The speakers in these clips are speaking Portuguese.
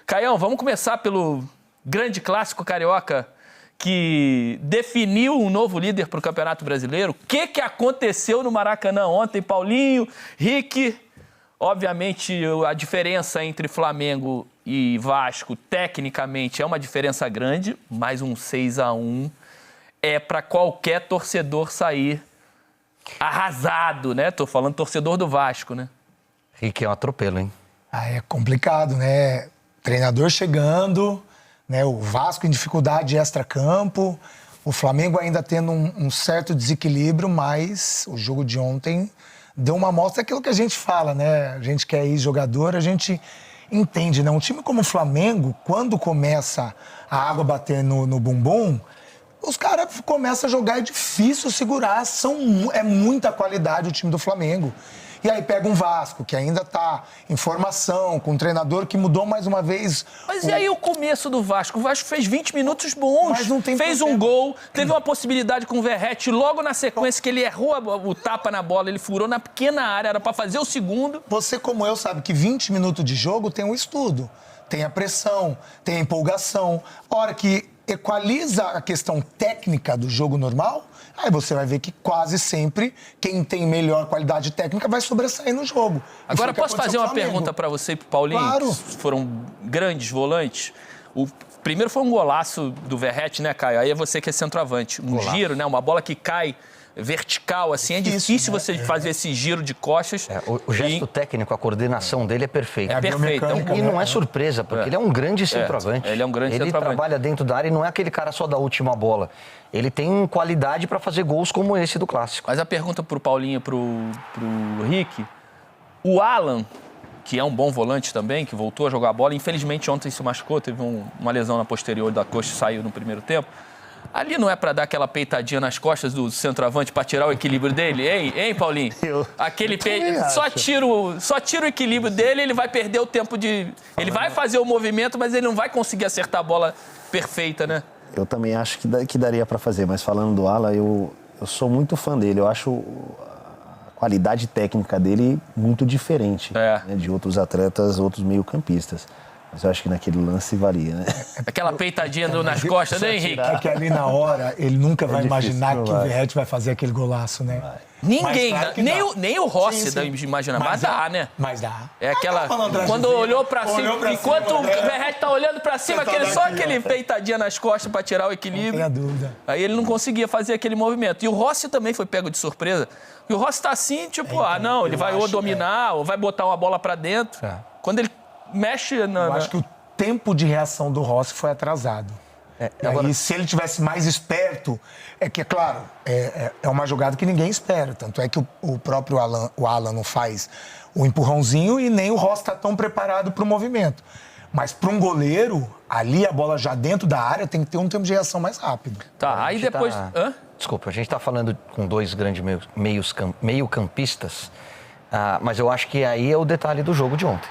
Caião, vamos começar pelo grande clássico carioca que definiu um novo líder para o Campeonato Brasileiro. O que aconteceu no Maracanã ontem, Paulinho, Rick? Obviamente, a diferença entre Flamengo e Vasco, tecnicamente, é uma diferença grande, mas um 6-1 é para qualquer torcedor sair arrasado, né? Tô falando torcedor do Vasco, né? Rick, é um atropelo, hein? É complicado, né? Treinador chegando, né? O Vasco em dificuldade extra-campo, o Flamengo ainda tendo um certo desequilíbrio, mas o jogo de ontem deu uma amostra daquilo que a gente fala, né? A gente que é ex-jogador, a gente entende, né? Um time como o Flamengo, quando começa a água bater no bumbum, os caras começam a jogar, é difícil segurar, é muita qualidade o time do Flamengo. E aí pega um Vasco, que ainda está em formação, com um treinador que mudou mais uma vez. Mas e aí o começo do Vasco? O Vasco fez 20 minutos bons, mas não tem fez problema. Um gol, teve uma possibilidade com o Verratti, logo na sequência que ele errou o tapa na bola, ele furou na pequena área, era para fazer o segundo. Você, como eu, sabe que 20 minutos de jogo tem um estudo, tem a pressão, tem a empolgação. A hora que equaliza a questão técnica do jogo normal, aí você vai ver que quase sempre quem tem melhor qualidade técnica vai sobressair no jogo. Agora, posso fazer uma pergunta para você e para o Paulinho? Claro. Que foram grandes volantes. O primeiro foi um golaço do Verratti, né, Caio? Aí é você que é centroavante. Um giro, né? Uma bola que cai vertical, assim. É difícil né? você fazer esse giro de costas. O gesto técnico, a coordenação dele é perfeita. É perfeito. E não é surpresa, porque ele é um grande centroavante. Ele é um grande centroavante. Ele trabalha dentro da área e não é aquele cara só da última bola. Ele tem qualidade para fazer gols como esse do Clássico. Mas a pergunta pro Paulinho e pro Rick, o Alan, que é um bom volante também, que voltou a jogar a bola, infelizmente ontem se machucou, teve uma lesão na posterior da coxa e saiu no primeiro tempo. Ali não é para dar aquela peitadinha nas costas do centroavante para tirar o equilíbrio dele? Hein, Paulinho? Aquele só tira o equilíbrio dele, ele vai perder o tempo de... Ele vai fazer o movimento, mas ele não vai conseguir acertar a bola perfeita, né? Eu também acho que daria para fazer, mas falando do Alan, eu sou muito fã dele. Eu acho a qualidade técnica dele muito diferente né, de outros atletas, outros meio-campistas. Mas eu acho que naquele lance valia, né? Aquela peitadinha nas costas, né, Henrique? É que ali na hora, ele nunca vai imaginar que o Verratti vai fazer aquele golaço, né? Ninguém, Claro nem o Rossi sim. imagina, mas dá, né? Mas dá. É aquela... Quando olhou pra cima, enquanto o Verratti tá olhando pra cima, aquele peitadinha nas costas pra tirar o equilíbrio. Não tenha dúvida. Aí ele não conseguia fazer aquele movimento. E o Rossi também foi pego de surpresa. E o Rossi tá assim, tipo, ele vai ou dominar, ou vai botar uma bola pra dentro. Quando ele mexe Eu acho que o tempo de reação do Rossi foi atrasado. Agora, se ele tivesse mais esperto, é claro, é uma jogada que ninguém espera. Tanto é que o próprio Alan não faz o empurrãozinho e nem o Rossi está tão preparado para o movimento. Mas para um goleiro, ali a bola já dentro da área tem que ter um tempo de reação mais rápido. Tá, aí depois... Desculpa, a gente está falando com dois grandes meio-campistas, mas eu acho que aí é o detalhe do jogo de ontem.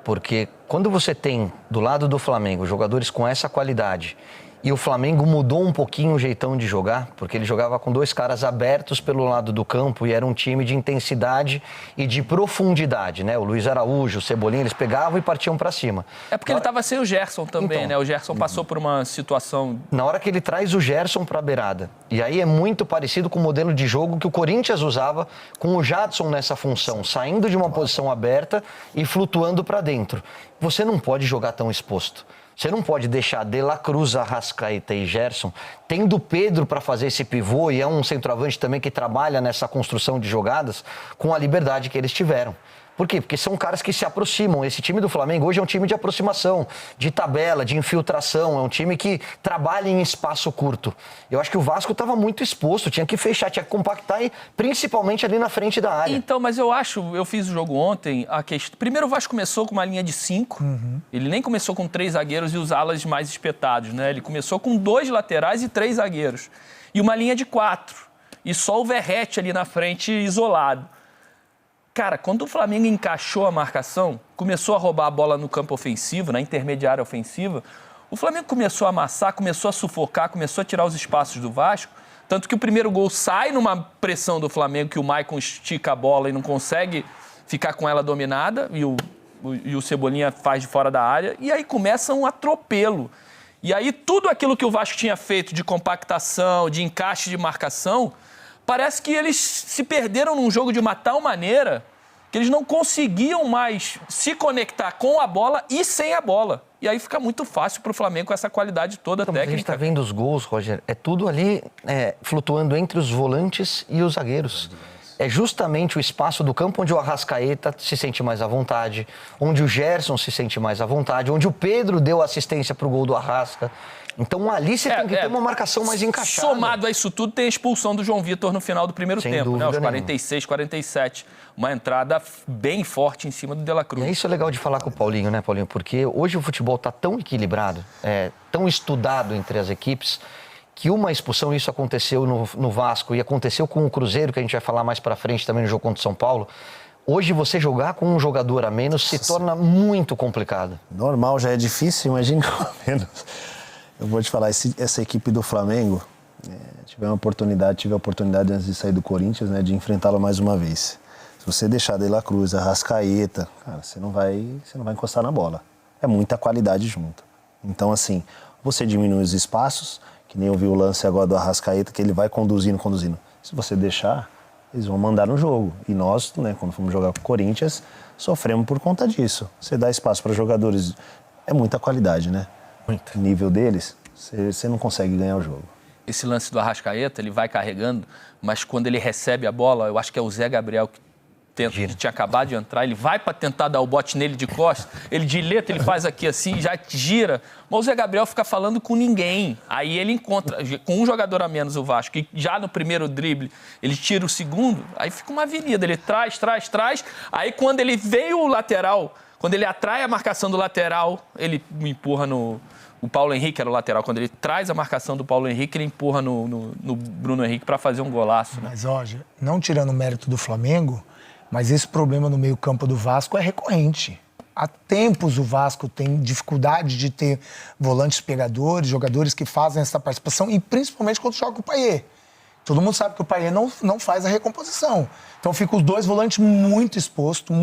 Porque quando você tem, do lado do Flamengo, jogadores com essa qualidade, e o Flamengo mudou um pouquinho o jeitão de jogar, porque ele jogava com dois caras abertos pelo lado do campo e era um time de intensidade e de profundidade, né? O Luiz Araújo, o Cebolinha, eles pegavam e partiam para cima. É porque ele estava sem o Gerson também, então, né? O Gerson passou por uma situação... Na hora que ele traz o Gerson para a beirada, e aí é muito parecido com o modelo de jogo que o Corinthians usava com o Jadson nessa função, saindo de uma posição aberta e flutuando para dentro. Você não pode jogar tão exposto. Você não pode deixar De La Cruz, Arrascaeta e Gerson, tendo Pedro para fazer esse pivô, e é um centroavante também que trabalha nessa construção de jogadas, com a liberdade que eles tiveram. Por quê? Porque são caras que se aproximam. Esse time do Flamengo hoje é um time de aproximação, de tabela, de infiltração. É um time que trabalha em espaço curto. Eu acho que o Vasco estava muito exposto, tinha que fechar, tinha que compactar, e principalmente ali na frente da área. Então, mas eu fiz o jogo ontem, primeiro o Vasco começou com uma linha de 5, ele nem começou com 3 zagueiros e os alas mais espetados, né? Ele começou com 2 laterais e 3 zagueiros. E uma linha de 4. E só o Verratti ali na frente isolado. Cara, quando o Flamengo encaixou a marcação, começou a roubar a bola no campo ofensivo, na intermediária ofensiva, o Flamengo começou a amassar, começou a sufocar, começou a tirar os espaços do Vasco, tanto que o primeiro gol sai numa pressão do Flamengo, que o Maicon estica a bola e não consegue ficar com ela dominada, e o e o Cebolinha faz de fora da área, e aí começa um atropelo. E aí tudo aquilo que o Vasco tinha feito de compactação, de encaixe de marcação, parece que eles se perderam num jogo de uma tal maneira que eles não conseguiam mais se conectar com a bola e sem a bola. E aí fica muito fácil para o Flamengo com essa qualidade toda técnica. A gente está vendo os gols, Roger, é tudo ali flutuando entre os volantes e os zagueiros. É justamente o espaço do campo onde o Arrascaeta se sente mais à vontade, onde o Gerson se sente mais à vontade, onde o Pedro deu assistência para o gol do Arrasca. Então ali você tem que ter uma marcação mais encaixada. Somado a isso tudo, tem a expulsão do João Vitor no final do primeiro tempo, né? Aos 46, 47. Uma entrada bem forte em cima do De La Cruz. E isso é legal de falar com o Paulinho, né, Paulinho? Porque hoje o futebol está tão equilibrado, tão estudado entre as equipes, que uma expulsão, isso aconteceu no Vasco e aconteceu com o Cruzeiro, que a gente vai falar mais pra frente também no jogo contra o São Paulo. Hoje você jogar com um jogador a menos se torna muito complicado. Normal, já é difícil, imagina com menos. Eu vou te falar, essa equipe do Flamengo, tive a oportunidade antes de sair do Corinthians, né, de enfrentá-la mais uma vez. Se você deixar De La Cruz, Arrascaeta, cara, você não vai encostar na bola. É muita qualidade junto. Então, assim, você diminui os espaços, que nem eu vi o lance agora do Arrascaeta, que ele vai conduzindo. Se você deixar, eles vão mandar no jogo. E nós, né, quando fomos jogar com o Corinthians, sofremos por conta disso. Você dá espaço para jogadores, é muita qualidade, né? Muito. O nível deles, você não consegue ganhar o jogo. Esse lance do Arrascaeta, ele vai carregando, mas quando ele recebe a bola, eu acho que é o Zé Gabriel que tinha acabado de entrar, ele vai para tentar dar o bote nele de costas, ele de letra, ele faz aqui assim, já gira, mas o Zé Gabriel fica falando com ninguém. Aí ele encontra, com um jogador a menos o Vasco, e já no primeiro drible ele tira o segundo, aí fica uma avenida, ele traz, aí quando ele veio o lateral, quando ele atrai a marcação do lateral, ele empurra no... O Paulo Henrique era o lateral. Quando ele traz a marcação do Paulo Henrique, ele empurra no Bruno Henrique para fazer um golaço. Né? Mas, Roger, não tirando o mérito do Flamengo, mas esse problema no meio-campo do Vasco é recorrente. Há tempos o Vasco tem dificuldade de ter volantes pegadores, jogadores que fazem essa participação, e principalmente quando joga com o Payet. Todo mundo sabe que o Payet não faz a recomposição. Então fica os dois volantes muito expostos,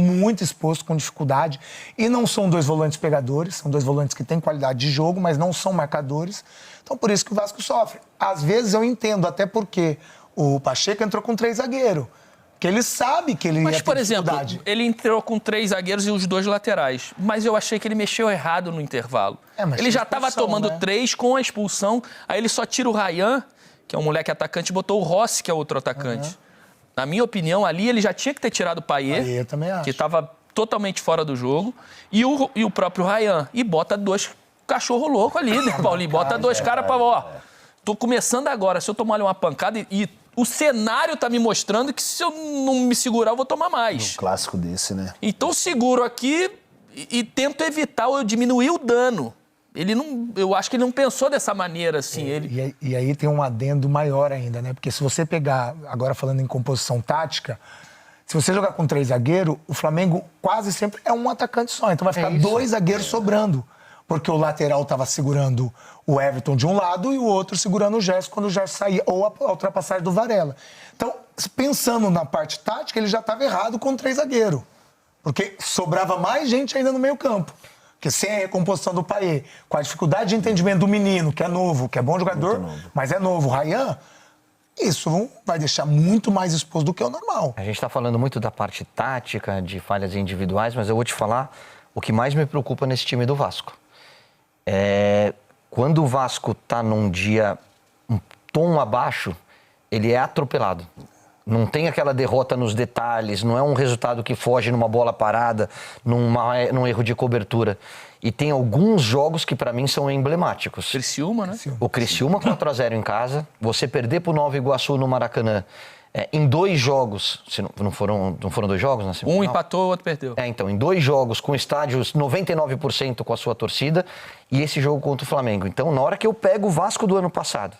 com dificuldade. E não são dois volantes pegadores, são dois volantes que têm qualidade de jogo, mas não são marcadores. Então por isso que o Vasco sofre. Às vezes eu entendo, até porque o Pacheco entrou com 3 zagueiros. Que ele sabe que ele ia ter dificuldade. Mas, por exemplo, ele entrou com 3 zagueiros e os 2 laterais. Mas eu achei que ele mexeu errado no intervalo. Ele já estava tomando 3 com a expulsão, aí ele só tira o Ryan, que é um moleque atacante, e botou o Rossi, que é outro atacante. Na minha opinião, ali ele já tinha que ter tirado o Payet, que estava totalmente fora do jogo, e o próprio Ryan. E bota 2 cachorro louco ali, né, Paulinho? Bota 2 caras para... Ó, tô começando agora, se eu tomar ali uma pancada e o cenário tá me mostrando que se eu não me segurar, eu vou tomar mais. Um clássico desse, né? Então seguro aqui e tento evitar ou diminuir o dano. Eu acho que ele não pensou dessa maneira, assim. E aí tem um adendo maior ainda, né? Porque se você pegar, agora falando em composição tática, se você jogar com 3 zagueiros, o Flamengo quase sempre é um atacante só. Então vai ficar 2 zagueiros sobrando. Porque o lateral estava segurando o Everton de um lado e o outro segurando o Gerson quando o Gerson saía, ou a ultrapassagem do Varela. Então, pensando na parte tática, ele já estava errado com 3 zagueiros. Porque sobrava mais gente ainda no meio campo. Porque sem a recomposição do Payet, com a dificuldade de entendimento do menino, que é novo, que é bom jogador, mas é novo, o Ryan, isso vai deixar muito mais exposto do que o normal. A gente está falando muito da parte tática, de falhas individuais, mas eu vou te falar o que mais me preocupa nesse time do Vasco. Quando o Vasco está num dia um tom abaixo, ele é atropelado. Não tem aquela derrota nos detalhes, não é um resultado que foge numa bola parada, num erro de cobertura. E tem alguns jogos que para mim são emblemáticos. Criciúma, né? O Criciúma 4-0 em casa, você perder pro Nova Iguaçu no Maracanã. Em 2 jogos, não foram 2 jogos? Né? Um empatou, o outro perdeu. Então, em 2 jogos com estádios 99% com a sua torcida e esse jogo contra o Flamengo. Então, na hora que eu pego o Vasco do ano passado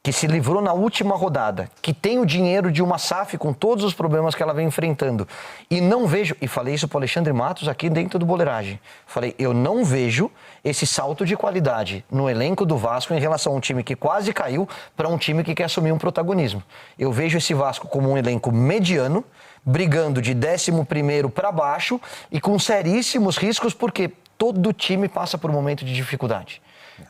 que se livrou na última rodada, que tem o dinheiro de uma SAF com todos os problemas que ela vem enfrentando, e não vejo, e falei isso para o Alexandre Matos aqui dentro do Boleiragem, falei, eu não vejo esse salto de qualidade no elenco do Vasco em relação a um time que quase caiu para um time que quer assumir um protagonismo. Eu vejo esse Vasco como um elenco mediano, brigando de 11º para baixo e com seríssimos riscos, porque todo time passa por um momento de dificuldade.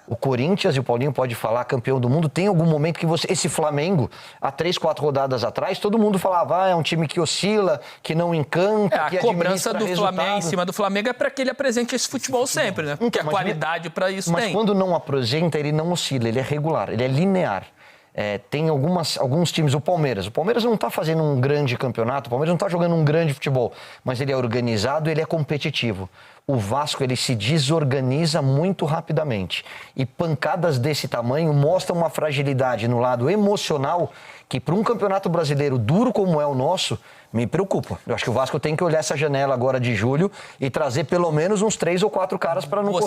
O Corinthians, e o Paulinho pode falar, campeão do mundo, tem algum momento que esse Flamengo, há 3, 4 rodadas atrás, todo mundo falava, é um time que oscila, que não encanta, que a cobrança do resultado. Flamengo em cima do Flamengo é para que ele apresente esse futebol sempre, né? Porque a qualidade para isso mas tem. Mas quando não apresenta, ele não oscila, ele é regular, ele é linear. Tem alguns times, o Palmeiras não está fazendo um grande campeonato, o Palmeiras não está jogando um grande futebol, mas ele é organizado, ele é competitivo. O Vasco, ele se desorganiza muito rapidamente. E pancadas desse tamanho mostram uma fragilidade no lado emocional que, para um campeonato brasileiro duro como é o nosso, me preocupa. Eu acho que o Vasco tem que olhar essa janela agora de julho e trazer pelo menos uns 3 ou 4 caras para não correr.